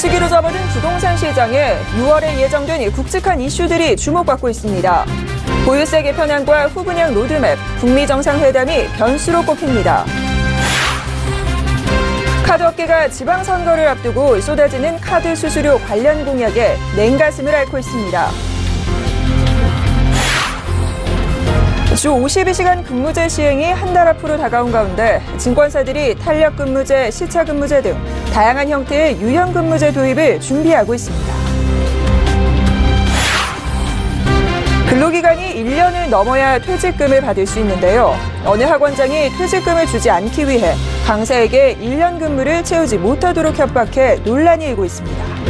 비수기로 접어든 부동산 시장에 6월에 예정된 굵직한 이슈들이 주목받고 있습니다. 보유세 개편안과 후분양 로드맵, 북미 정상회담이 변수로 꼽힙니다. 카드업계가 지방선거를 앞두고 쏟아지는 카드 수수료 관련 공약에 냉가슴을 앓고 있습니다. 주 52시간 근무제 시행이 한 달 앞으로 다가온 가운데 증권사들이 탄력근무제, 시차근무제 등 다양한 형태의 유연근무제 도입을 준비하고 있습니다. 근로기간이 1년을 넘어야 퇴직금을 받을 수 있는데요. 어느 학원장이 퇴직금을 주지 않기 위해 강사에게 1년 근무를 채우지 못하도록 협박해 논란이 일고 있습니다.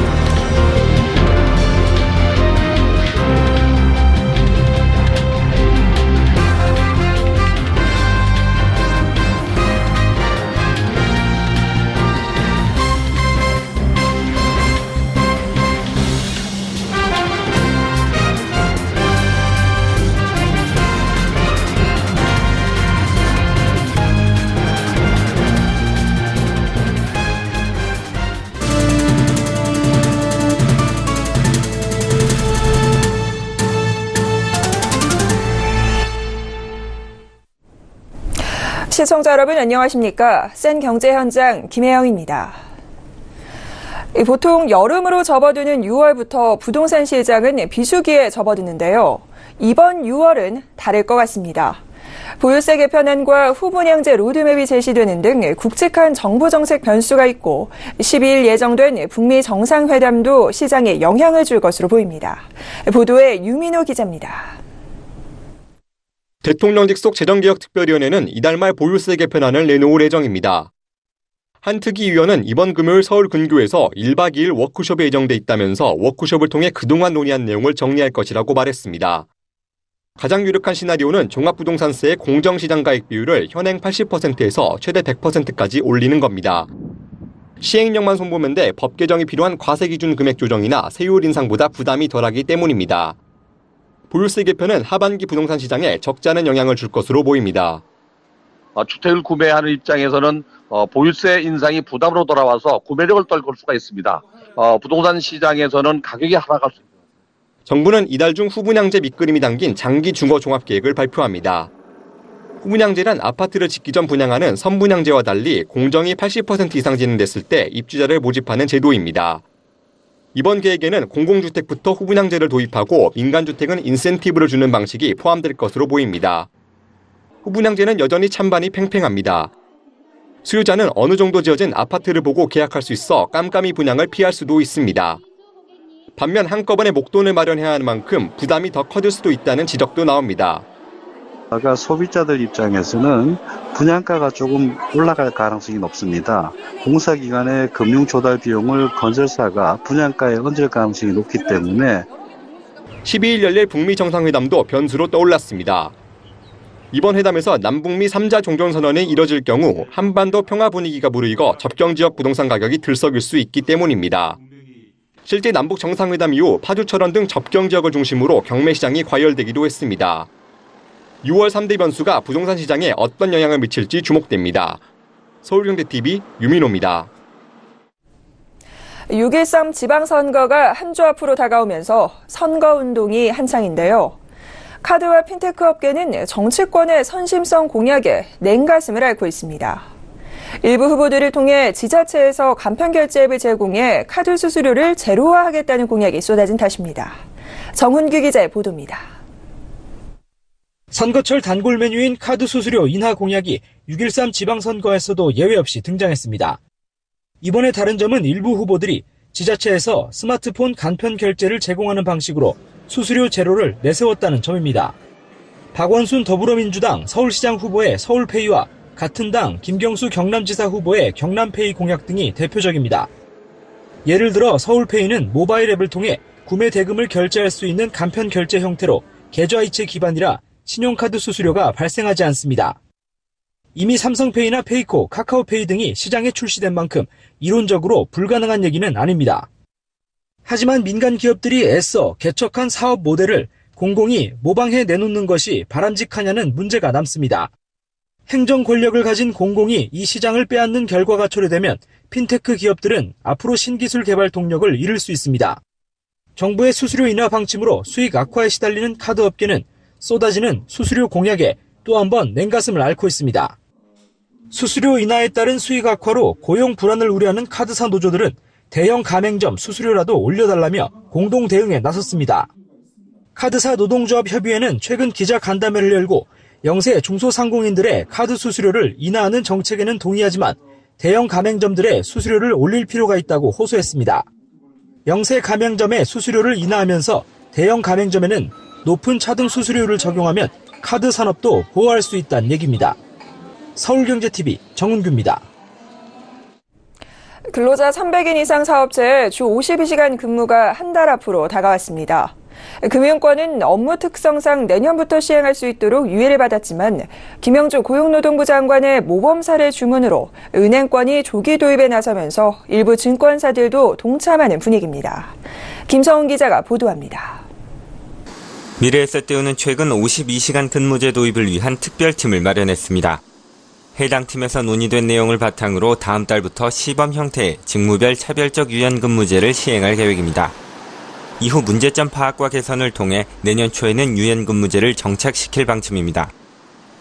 시청자 여러분 안녕하십니까? 센 경제 현장 김혜영입니다. 보통 여름으로 접어드는 6월부터 부동산 시장은 비수기에 접어드는데요. 이번 6월은 다를 것 같습니다. 보유세 개편안과 후분양제 로드맵이 제시되는 등 굵직한 정부 정책 변수가 있고 12일 예정된 북미 정상회담도 시장에 영향을 줄 것으로 보입니다. 보도에 유민호 기자입니다. 대통령직 속 재정개혁특별위원회는 이달 말 보유세 개편안을 내놓을 예정입니다. 한 특위위원은 이번 금요일 서울 근교에서 1박 2일 워크숍에 예정돼 있다면서 워크숍을 통해 그동안 논의한 내용을 정리할 것이라고 말했습니다. 가장 유력한 시나리오는 종합부동산세의 공정시장가액 비율을 현행 80%에서 최대 100%까지 올리는 겁니다. 시행령만 손보면 돼 법 개정이 필요한 과세기준 금액 조정이나 세율 인상보다 부담이 덜하기 때문입니다. 보유세 개편은 하반기 부동산 시장에 적지 않은 영향을 줄 것으로 보입니다. 주택을 구매하는 입장에서는 보유세 인상이 부담으로 돌아와서 구매력을 떨굴 수가 있습니다. 부동산 시장에서는 가격이 하락할 수 있습니다. 정부는 이달 중 후분양제 밑그림이 담긴 장기 주거 종합계획을 발표합니다. 후분양제란 아파트를 짓기 전 분양하는 선분양제와 달리 공정이 80% 이상 진행됐을 때 입주자를 모집하는 제도입니다. 이번 계획에는 공공주택부터 후분양제를 도입하고 민간주택은 인센티브를 주는 방식이 포함될 것으로 보입니다. 후분양제는 여전히 찬반이 팽팽합니다. 수요자는 어느 정도 지어진 아파트를 보고 계약할 수 있어 깜깜이 분양을 피할 수도 있습니다. 반면 한꺼번에 목돈을 마련해야 하는 만큼 부담이 더 커질 수도 있다는 지적도 나옵니다. 아까 소비자들 입장에서는 분양가가 조금 올라갈 가능성이 높습니다. 공사기관의 금융 조달 비용을 건설사가 분양가에 얹을 가능성이 높기 때문에 12일 열릴 북미 정상회담도 변수로 떠올랐습니다. 이번 회담에서 남북미 3자 종전선언이 이뤄질 경우 한반도 평화 분위기가 무르익어 접경지역 부동산 가격이 들썩일 수 있기 때문입니다. 실제 남북 정상회담 이후 파주철원 등 접경지역을 중심으로 경매시장이 과열되기도 했습니다. 6월 3대 변수가 부동산 시장에 어떤 영향을 미칠지 주목됩니다. 서울경제TV 유민호입니다. 6.13 지방선거가 한 주 앞으로 다가오면서 선거운동이 한창인데요. 카드와 핀테크 업계는 정치권의 선심성 공약에 냉가슴을 앓고 있습니다. 일부 후보들을 통해 지자체에서 간편결제 앱을 제공해 카드 수수료를 제로화하겠다는 공약이 쏟아진 탓입니다. 정훈규 기자의 보도입니다. 선거철 단골 메뉴인 카드 수수료 인하 공약이 6.13 지방선거에서도 예외 없이 등장했습니다. 이번에 다른 점은 일부 후보들이 지자체에서 스마트폰 간편 결제를 제공하는 방식으로 수수료 제로를 내세웠다는 점입니다. 박원순 더불어민주당 서울시장 후보의 서울페이와 같은 당 김경수 경남지사 후보의 경남페이 공약 등이 대표적입니다. 예를 들어 서울페이는 모바일 앱을 통해 구매 대금을 결제할 수 있는 간편 결제 형태로 계좌이체 기반이라 신용카드 수수료가 발생하지 않습니다. 이미 삼성페이나 페이코, 카카오페이 등이 시장에 출시된 만큼 이론적으로 불가능한 얘기는 아닙니다. 하지만 민간 기업들이 애써 개척한 사업 모델을 공공이 모방해 내놓는 것이 바람직하냐는 문제가 남습니다. 행정 권력을 가진 공공이 이 시장을 빼앗는 결과가 초래되면 핀테크 기업들은 앞으로 신기술 개발 동력을 잃을 수 있습니다. 정부의 수수료 인하 방침으로 수익 악화에 시달리는 카드 업계는 쏟아지는 수수료 공약에 또 한 번 냉가슴을 앓고 있습니다. 수수료 인하에 따른 수익 악화로 고용 불안을 우려하는 카드사 노조들은 대형 가맹점 수수료라도 올려달라며 공동 대응에 나섰습니다. 카드사 노동조합 협의회는 최근 기자 간담회를 열고 영세 중소상공인들의 카드 수수료를 인하하는 정책에는 동의하지만 대형 가맹점들의 수수료를 올릴 필요가 있다고 호소했습니다. 영세 가맹점의 수수료를 인하하면서 대형 가맹점에는 높은 차등 수수료를 적용하면 카드 산업도 보호할 수 있다는 얘기입니다. 서울경제TV 정은규입니다. 근로자 300인 이상 사업체의 주 52시간 근무가 한 달 앞으로 다가왔습니다. 금융권은 업무 특성상 내년부터 시행할 수 있도록 유예를 받았지만 김영주 고용노동부 장관의 모범 사례 주문으로 은행권이 조기 도입에 나서면서 일부 증권사들도 동참하는 분위기입니다. 김성훈 기자가 보도합니다. 미래에셋대우는 최근 52시간 근무제 도입을 위한 특별팀을 마련했습니다. 해당 팀에서 논의된 내용을 바탕으로 다음 달부터 시범 형태의 직무별 차별적 유연근무제를 시행할 계획입니다. 이후 문제점 파악과 개선을 통해 내년 초에는 유연근무제를 정착시킬 방침입니다.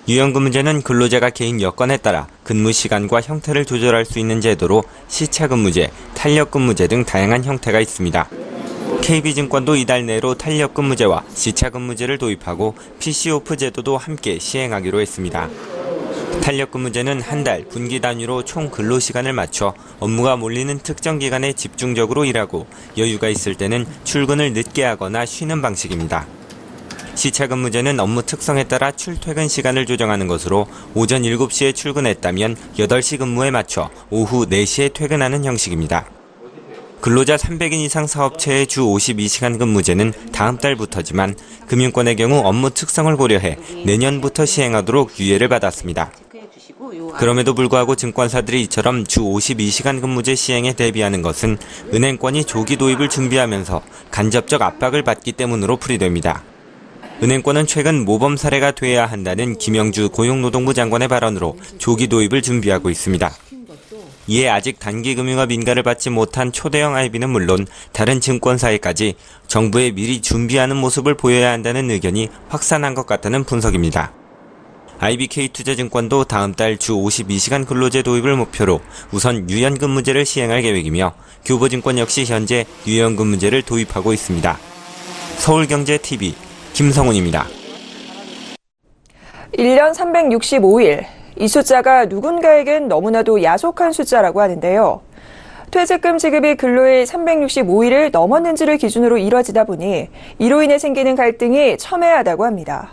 유연근무제는 근로자가 개인 여건에 따라 근무 시간과 형태를 조절할 수 있는 제도로 시차근무제, 탄력근무제 등 다양한 형태가 있습니다. KB증권도 이달 내로 탄력근무제와 시차근무제를 도입하고 PC오프 제도도 함께 시행하기로 했습니다. 탄력근무제는 한 달 분기 단위로 총 근로시간을 맞춰 업무가 몰리는 특정 기간에 집중적으로 일하고 여유가 있을 때는 출근을 늦게 하거나 쉬는 방식입니다. 시차근무제는 업무 특성에 따라 출퇴근 시간을 조정하는 것으로 오전 7시에 출근했다면 8시 근무에 맞춰 오후 4시에 퇴근하는 형식입니다. 근로자 300인 이상 사업체의 주 52시간 근무제는 다음 달부터지만 금융권의 경우 업무 특성을 고려해 내년부터 시행하도록 유예를 받았습니다. 그럼에도 불구하고 증권사들이 이처럼 주 52시간 근무제 시행에 대비하는 것은 은행권이 조기 도입을 준비하면서 간접적 압박을 받기 때문으로 풀이됩니다. 은행권은 최근 모범 사례가 돼야 한다는 김영주 고용노동부 장관의 발언으로 조기 도입을 준비하고 있습니다. 이에 아직 단기금융업 인가를 받지 못한 초대형 IB는 물론 다른 증권사에까지 정부에 미리 준비하는 모습을 보여야 한다는 의견이 확산한 것 같다는 분석입니다. IBK투자증권도 다음 달 주 52시간 근로제 도입을 목표로 우선 유연근무제를 시행할 계획이며 교보증권 역시 현재 유연근무제를 도입하고 있습니다. 서울경제TV 김성훈입니다. 1년 365일. 이 숫자가 누군가에겐 너무나도 야속한 숫자라고 하는데요. 퇴직금 지급이 근로일 365일을 넘었는지를 기준으로 이뤄지다 보니 이로 인해 생기는 갈등이 첨예하다고 합니다.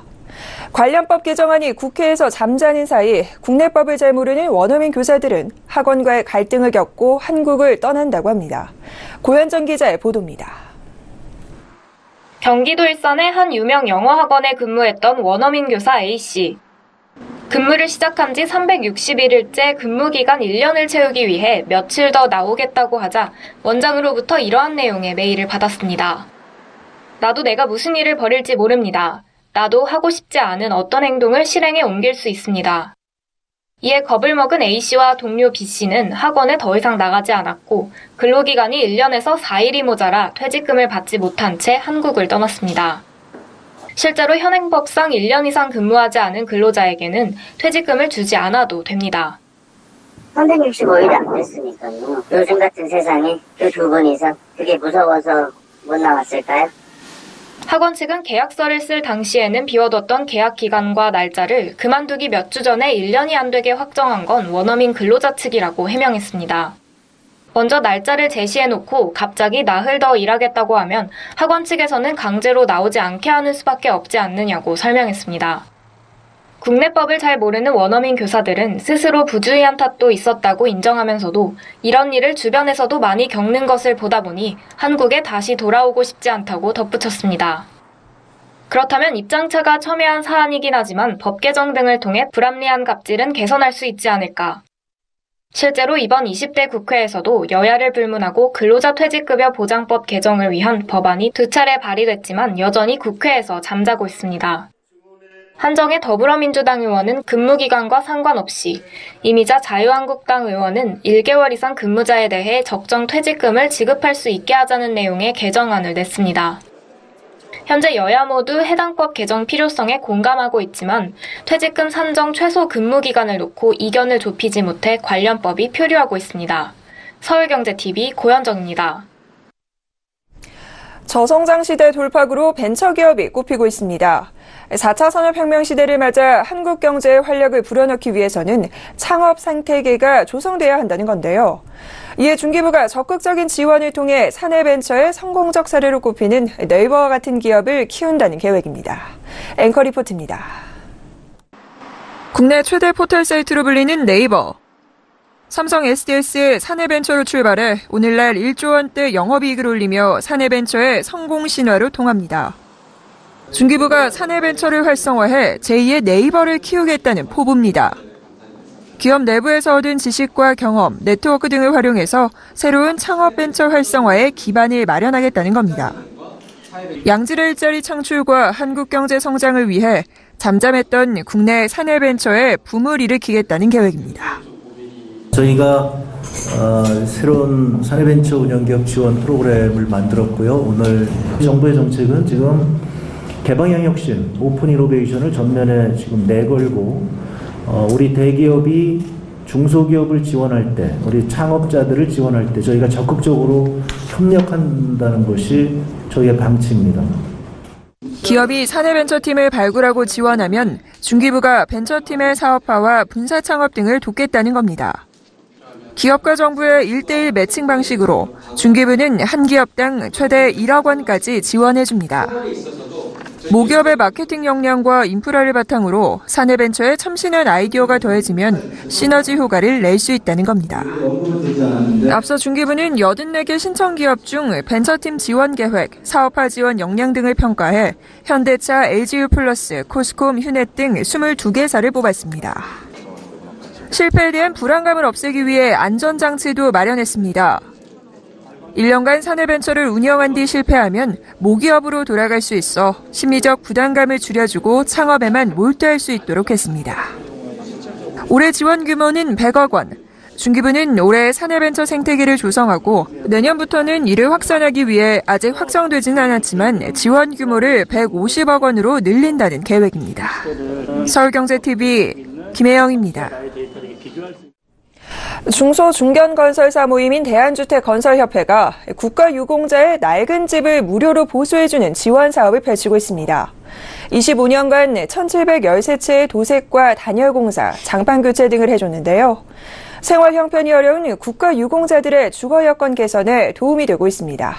관련법 개정안이 국회에서 잠자는 사이 국내법을 잘 모르는 원어민 교사들은 학원과의 갈등을 겪고 한국을 떠난다고 합니다. 고현정 기자의 보도입니다. 경기도 일산의 한 유명 영어학원에 근무했던 원어민 교사 A씨. 근무를 시작한 지 361일째 근무기간 1년을 채우기 위해 며칠 더 나오겠다고 하자 원장으로부터 이러한 내용의 메일을 받았습니다. 나도 내가 무슨 일을 벌일지 모릅니다. 나도 하고 싶지 않은 어떤 행동을 실행에 옮길 수 있습니다. 이에 겁을 먹은 A씨와 동료 B씨는 학원에 더 이상 나가지 않았고 근로기간이 1년에서 4일이 모자라 퇴직금을 받지 못한 채 한국을 떠났습니다. 실제로 현행법상 1년 이상 근무하지 않은 근로자에게는 퇴직금을 주지 않아도 됩니다. 365일 안 됐으니까요. 요즘 같은 세상에 그 두 분이서 그게 무서워서 못 나왔을까요? 학원 측은 계약서를 쓸 당시에는 비워뒀던 계약 기간과 날짜를 그만두기 몇 주 전에 1년이 안 되게 확정한 건 원어민 근로자 측이라고 해명했습니다. 먼저 날짜를 제시해놓고 갑자기 나흘 더 일하겠다고 하면 학원 측에서는 강제로 나오지 않게 하는 수밖에 없지 않느냐고 설명했습니다. 국내법을 잘 모르는 원어민 교사들은 스스로 부주의한 탓도 있었다고 인정하면서도 이런 일을 주변에서도 많이 겪는 것을 보다 보니 한국에 다시 돌아오고 싶지 않다고 덧붙였습니다. 그렇다면 입장차가 첨예한 사안이긴 하지만 법 개정 등을 통해 불합리한 갑질은 개선할 수 있지 않을까. 실제로 이번 20대 국회에서도 여야를 불문하고 근로자 퇴직급여 보장법 개정을 위한 법안이 2차례 발의됐지만 여전히 국회에서 잠자고 있습니다. 한정혜 더불어민주당 의원은 근무기간과 상관없이, 이미자 자유한국당 의원은 1개월 이상 근무자에 대해 적정 퇴직금을 지급할 수 있게 하자는 내용의 개정안을 냈습니다. 현재 여야 모두 해당 법 개정 필요성에 공감하고 있지만 퇴직금 산정 최소 근무기간을 놓고 이견을 좁히지 못해 관련 법이 표류하고 있습니다. 서울경제TV 고현정입니다. 저성장 시대 돌파구로 벤처기업이 꼽히고 있습니다. 4차 산업혁명 시대를 맞아 한국 경제의 활력을 불어넣기 위해서는 창업 생태계가 조성돼야 한다는 건데요. 이에 중기부가 적극적인 지원을 통해 사내 벤처의 성공적 사례로 꼽히는 네이버와 같은 기업을 키운다는 계획입니다. 앵커 리포트입니다. 국내 최대 포털 사이트로 불리는 네이버. 삼성 SDS 사내 벤처로 출발해 오늘날 1조 원대 영업이익을 올리며 사내 벤처의 성공 신화로 통합니다. 중기부가 사내 벤처를 활성화해 제2의 네이버를 키우겠다는 포부입니다. 기업 내부에서 얻은 지식과 경험, 네트워크 등을 활용해서 새로운 창업 벤처 활성화에 기반을 마련하겠다는 겁니다. 양질의 일자리 창출과 한국 경제 성장을 위해 잠잠했던 국내 사내 벤처에 붐을 일으키겠다는 계획입니다. 저희가 새로운 사내벤처 운영기업 지원 프로그램을 만들었고요. 오늘 정부의 정책은 지금 개방형 혁신, 오픈 이노베이션을 전면에 지금 내걸고 우리 대기업이 중소기업을 지원할 때, 우리 창업자들을 지원할 때 저희가 적극적으로 협력한다는 것이 저희의 방침입니다. 기업이 사내 벤처팀을 발굴하고 지원하면 중기부가 벤처팀의 사업화와 분사 창업 등을 돕겠다는 겁니다. 기업과 정부의 1:1 매칭 방식으로 중기부는 한 기업당 최대 1억 원까지 지원해줍니다. 모기업의 마케팅 역량과 인프라를 바탕으로 사내 벤처에 참신한 아이디어가 더해지면 시너지 효과를 낼 수 있다는 겁니다. 앞서 중기부는 84개 신청기업 중 벤처팀 지원 계획, 사업화 지원 역량 등을 평가해 현대차, LG유플러스, 코스콤, 휴넷 등 22개사를 뽑았습니다. 실패에 대한 불안감을 없애기 위해 안전장치도 마련했습니다. 1년간 사내벤처를 운영한 뒤 실패하면 모기업으로 돌아갈 수 있어 심리적 부담감을 줄여주고 창업에만 몰두할 수 있도록 했습니다. 올해 지원 규모는 100억 원. 중기부는 올해 사내벤처 생태계를 조성하고 내년부터는 이를 확산하기 위해 아직 확정되지는 않았지만 지원 규모를 150억 원으로 늘린다는 계획입니다. 서울경제TV 김혜영입니다. 중소중견건설사 모임인 대한주택건설협회가 국가유공자의 낡은 집을 무료로 보수해주는 지원 사업을 펼치고 있습니다. 25년간 1,713채의 도색과 단열공사, 장판교체 등을 해줬는데요. 생활 형편이 어려운 국가유공자들의 주거 여건 개선에 도움이 되고 있습니다.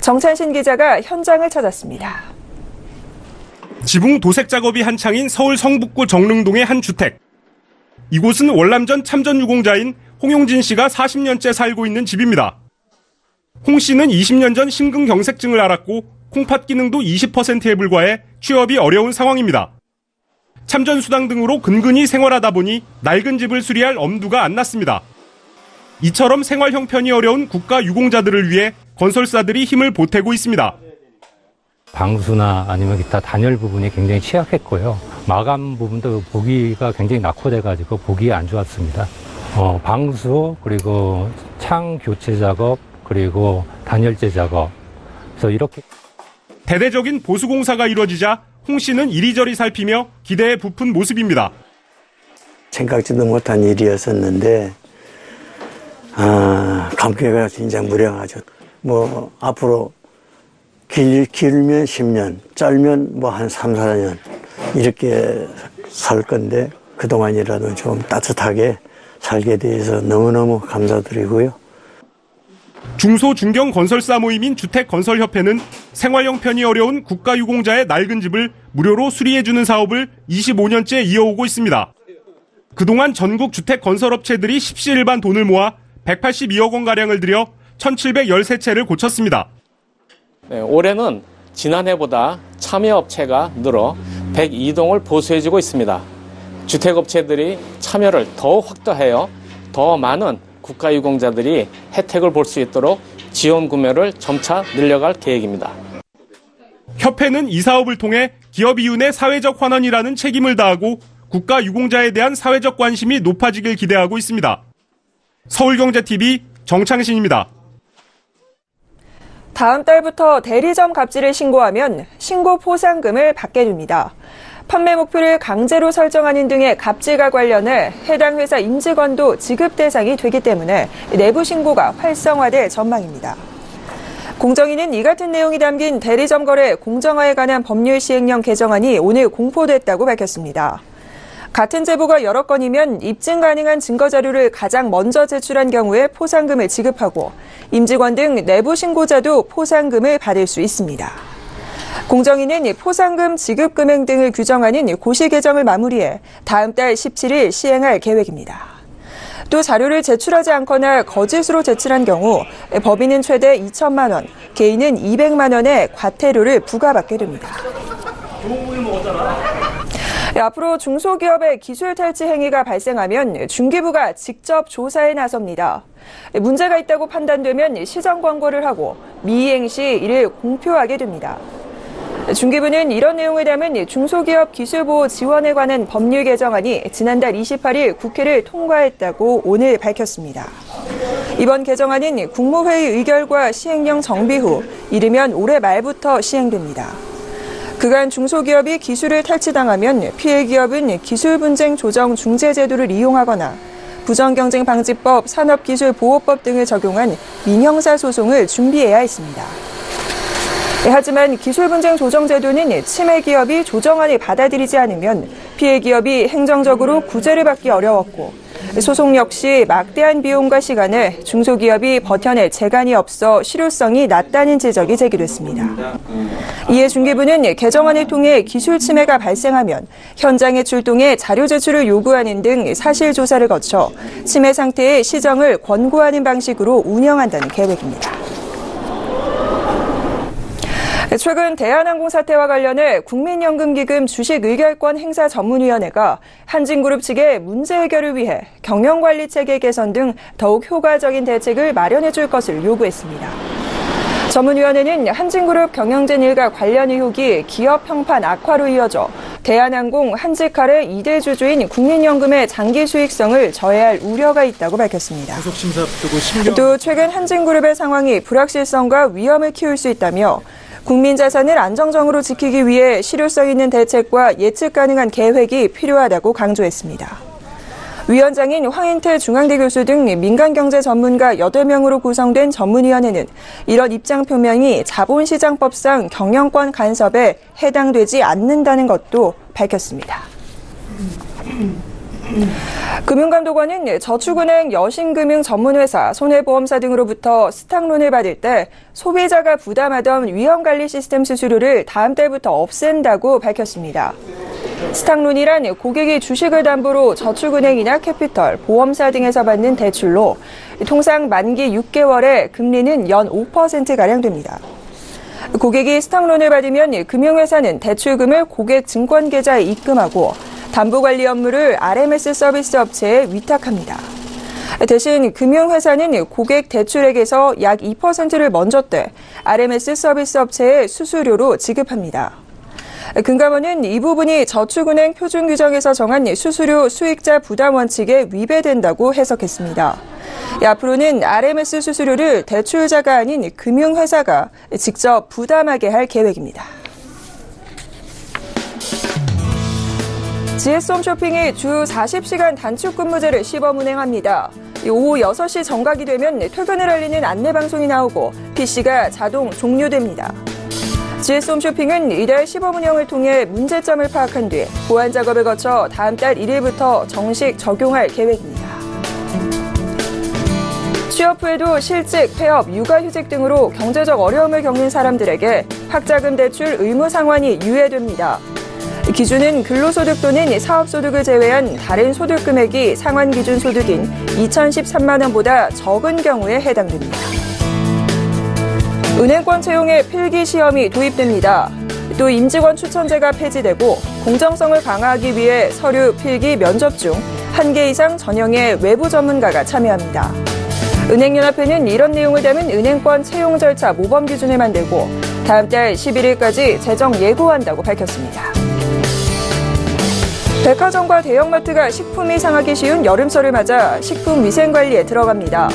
정찬신 기자가 현장을 찾았습니다. 지붕 도색 작업이 한창인 서울 성북구 정릉동의 한 주택. 이곳은 월남전 참전유공자인 홍용진 씨가 40년째 살고 있는 집입니다. 홍 씨는 20년 전 심근경색증을 앓았고 콩팥 기능도 20%에 불과해 취업이 어려운 상황입니다. 참전수당 등으로 근근히 생활하다 보니 낡은 집을 수리할 엄두가 안 났습니다. 이처럼 생활 형편이 어려운 국가유공자들을 위해 건설사들이 힘을 보태고 있습니다. 방수나 아니면 기타 단열 부분이 굉장히 취약했고요. 마감 부분도 보기가 굉장히 낙후돼가지고 보기 안 좋았습니다. 방수, 그리고 창 교체 작업, 그리고 단열재 작업. 그래서 이렇게 대대적인 보수 공사가 이루어지자 홍 씨는 이리저리 살피며 기대에 부푼 모습입니다. 생각지도 못한 일이었었는데 감회가 굉장히 무량하죠. 앞으로 길면 10년, 짧면 한 3, 4년 이렇게 살 건데 그동안이라도 좀 따뜻하게 살게 돼서 너무너무 감사드리고요. 중소중견 건설사 모임인 주택건설협회는 생활 형편이 어려운 국가유공자의 낡은 집을 무료로 수리해주는 사업을 25년째 이어오고 있습니다. 그동안 전국 주택건설업체들이 십시일반 돈을 모아 182억 원가량을 들여 1,713채를 고쳤습니다. 네, 올해는 지난해보다 참여업체가 늘어 102동을 보수해주고 있습니다. 주택업체들이 참여를 더 확대하여 더 많은 국가유공자들이 혜택을 볼 수 있도록 지원 구매를 점차 늘려갈 계획입니다. 협회는 이 사업을 통해 기업 이윤의 사회적 환원이라는 책임을 다하고 국가 유공자에 대한 사회적 관심이 높아지길 기대하고 있습니다. 서울경제TV 정창신입니다. 다음 달부터 대리점 갑질을 신고하면 신고 포상금을 받게 됩니다. 판매 목표를 강제로 설정하는 등의 갑질과 관련해 해당 회사 임직원도 지급 대상이 되기 때문에 내부 신고가 활성화될 전망입니다. 공정위는 이 같은 내용이 담긴 대리점 거래 공정화에 관한 법률 시행령 개정안이 오늘 공포됐다고 밝혔습니다. 같은 제보가 여러 건이면 입증 가능한 증거 자료를 가장 먼저 제출한 경우에 포상금을 지급하고 임직원 등 내부 신고자도 포상금을 받을 수 있습니다. 공정위는 포상금 지급 금액 등을 규정하는 고시 개정을 마무리해 다음 달 17일 시행할 계획입니다. 또 자료를 제출하지 않거나 거짓으로 제출한 경우 법인은 최대 2천만 원, 개인은 200만 원의 과태료를 부과받게 됩니다. 앞으로 중소기업의 기술 탈취 행위가 발생하면 중기부가 직접 조사에 나섭니다. 문제가 있다고 판단되면 시정 권고를 하고 미이행 시 이를 공표하게 됩니다. 중기부는 이런 내용을 담은 중소기업 기술보호 지원에 관한 법률 개정안이 지난달 28일 국회를 통과했다고 오늘 밝혔습니다. 이번 개정안은 국무회의 의결과 시행령 정비 후 이르면 올해 말부터 시행됩니다. 그간 중소기업이 기술을 탈취당하면 피해 기업은 기술분쟁 조정 중재 제도를 이용하거나 부정경쟁방지법, 산업기술보호법 등을 적용한 민형사 소송을 준비해야 했습니다. 하지만 기술분쟁 조정 제도는 침해 기업이 조정안을 받아들이지 않으면 피해 기업이 행정적으로 구제를 받기 어려웠고 소송 역시 막대한 비용과 시간을 중소기업이 버텨낼 재간이 없어 실효성이 낮다는 지적이 제기됐습니다. 이에 중기부는 개정안을 통해 기술 침해가 발생하면 현장에 출동해 자료 제출을 요구하는 등 사실 조사를 거쳐 침해 상태의 시정을 권고하는 방식으로 운영한다는 계획입니다. 최근 대한항공 사태와 관련해 국민연금기금 주식의결권 행사 전문위원회가 한진그룹 측에 문제 해결을 위해 경영관리체계 개선 등 더욱 효과적인 대책을 마련해 줄 것을 요구했습니다. 전문위원회는 한진그룹 경영진 일가 관련 의혹이 기업 평판 악화로 이어져 대한항공 한직칼의 2대 주주인 국민연금의 장기 수익성을 저해할 우려가 있다고 밝혔습니다. 또 최근 한진그룹의 상황이 불확실성과 위험을 키울 수 있다며 국민 자산을 안정적으로 지키기 위해 실효성 있는 대책과 예측 가능한 계획이 필요하다고 강조했습니다. 위원장인 황인태 중앙대 교수 등 민간경제 전문가 8명으로 구성된 전문위원회는 이런 입장 표명이 자본시장법상 경영권 간섭에 해당되지 않는다는 것도 밝혔습니다. 금융감독원은 저축은행, 여신금융 전문회사, 손해보험사 등으로부터 스탁론을 받을 때 소비자가 부담하던 위험관리 시스템 수수료를 다음 달부터 없앤다고 밝혔습니다. 스탁론이란 고객이 주식을 담보로 저축은행이나 캐피털, 보험사 등에서 받는 대출로 통상 만기 6개월에 금리는 연 5%가량 됩니다. 고객이 스탁론을 받으면 금융회사는 대출금을 고객 증권계좌에 입금하고 담보관리 업무를 RMS 서비스 업체에 위탁합니다. 대신 금융회사는 고객 대출액에서 약 2%를 먼저 떼 RMS 서비스 업체에 수수료로 지급합니다. 금감원은 이 부분이 저축은행 표준규정에서 정한 수수료 수익자 부담 원칙에 위배된다고 해석했습니다. 앞으로는 RMS 수수료를 대출자가 아닌 금융회사가 직접 부담하게 할 계획입니다. GS홈 쇼핑이 주 40시간 단축 근무제를 시범 운행합니다. 오후 6시 정각이 되면 퇴근을 알리는 안내방송이 나오고 PC가 자동 종료됩니다. GS홈 쇼핑은 이달 시범 운영을 통해 문제점을 파악한 뒤 보완 작업을 거쳐 다음 달 1일부터 정식 적용할 계획입니다. 취업 후에도 실직, 폐업, 육아휴직 등으로 경제적 어려움을 겪는 사람들에게 학자금 대출 의무 상환이 유예됩니다. 기준은 근로소득 또는 사업소득을 제외한 다른 소득 금액이 상환 기준 소득인 2013만 원보다 적은 경우에 해당됩니다. 은행권 채용에 필기시험이 도입됩니다. 또 임직원 추천제가 폐지되고 공정성을 강화하기 위해 서류, 필기, 면접 중 1개 이상 전형의 외부 전문가가 참여합니다. 은행연합회는 이런 내용을 담은 은행권 채용 절차 모범 기준을 만들고 다음 달 11일까지 제정 예고한다고 밝혔습니다. 백화점과 대형마트가 식품이 상하기 쉬운 여름철을 맞아 식품 위생 관리에 들어갑니다.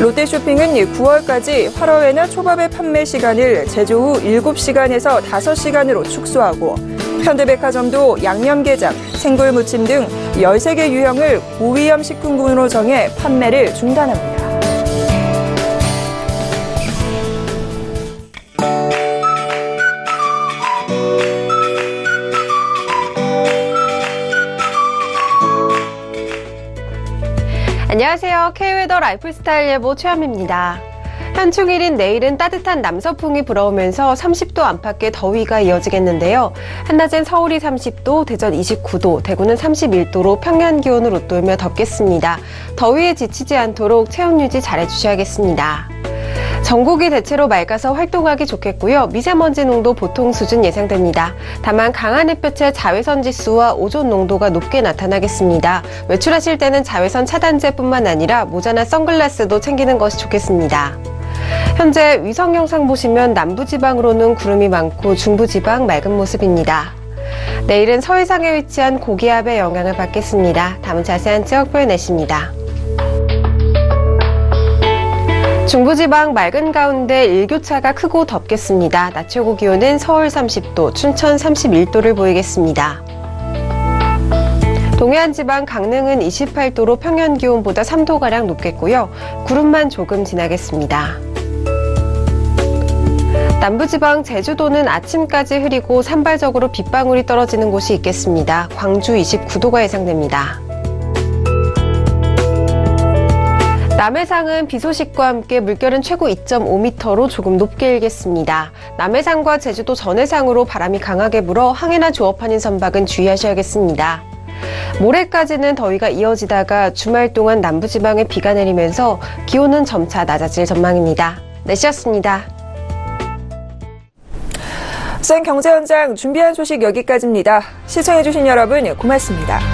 롯데쇼핑은 9월까지 화로회나 초밥의 판매 시간을 제조 후 7시간에서 5시간으로 축소하고 현대백화점도 양념게장, 생굴무침 등 13개 유형을 고위험 식품군으로 정해 판매를 중단합니다. 안녕하세요. K웨더 라이프스타일 예보 최현미입니다. 현충일인 내일은 따뜻한 남서풍이 불어오면서 30도 안팎의 더위가 이어지겠는데요. 한낮엔 서울이 30도, 대전 29도, 대구는 31도로 평년 기온을 웃돌며 덥겠습니다. 더위에 지치지 않도록 체온 유지 잘해주셔야겠습니다. 전국이 대체로 맑아서 활동하기 좋겠고요. 미세먼지 농도 보통 수준 예상됩니다. 다만 강한 햇볕에 자외선 지수와 오존 농도가 높게 나타나겠습니다. 외출하실 때는 자외선 차단제뿐만 아니라 모자나 선글라스도 챙기는 것이 좋겠습니다. 현재 위성 영상 보시면 남부지방으로는 구름이 많고 중부지방 맑은 모습입니다. 내일은 서해상에 위치한 고기압의 영향을 받겠습니다. 다음은 자세한 지역별 날씨입니다. 중부지방 맑은 가운데 일교차가 크고 덥겠습니다. 낮 최고 기온은 서울 30도, 춘천 31도를 보이겠습니다. 동해안 지방 강릉은 28도로 평년 기온보다 3도가량 높겠고요. 구름만 조금 지나겠습니다. 남부지방 제주도는 아침까지 흐리고 산발적으로 빗방울이 떨어지는 곳이 있겠습니다. 광주 29도가 예상됩니다. 남해상은 비 소식과 함께 물결은 최고 2.5m로 조금 높게 일겠습니다. 남해상과 제주도 전해상으로 바람이 강하게 불어 항해나 조업하는 선박은 주의하셔야겠습니다. 모레까지는 더위가 이어지다가 주말 동안 남부지방에 비가 내리면서 기온은 점차 낮아질 전망입니다. 날씨였습니다. 생 경제 현장 준비한 소식 여기까지입니다. 시청해주신 여러분 고맙습니다.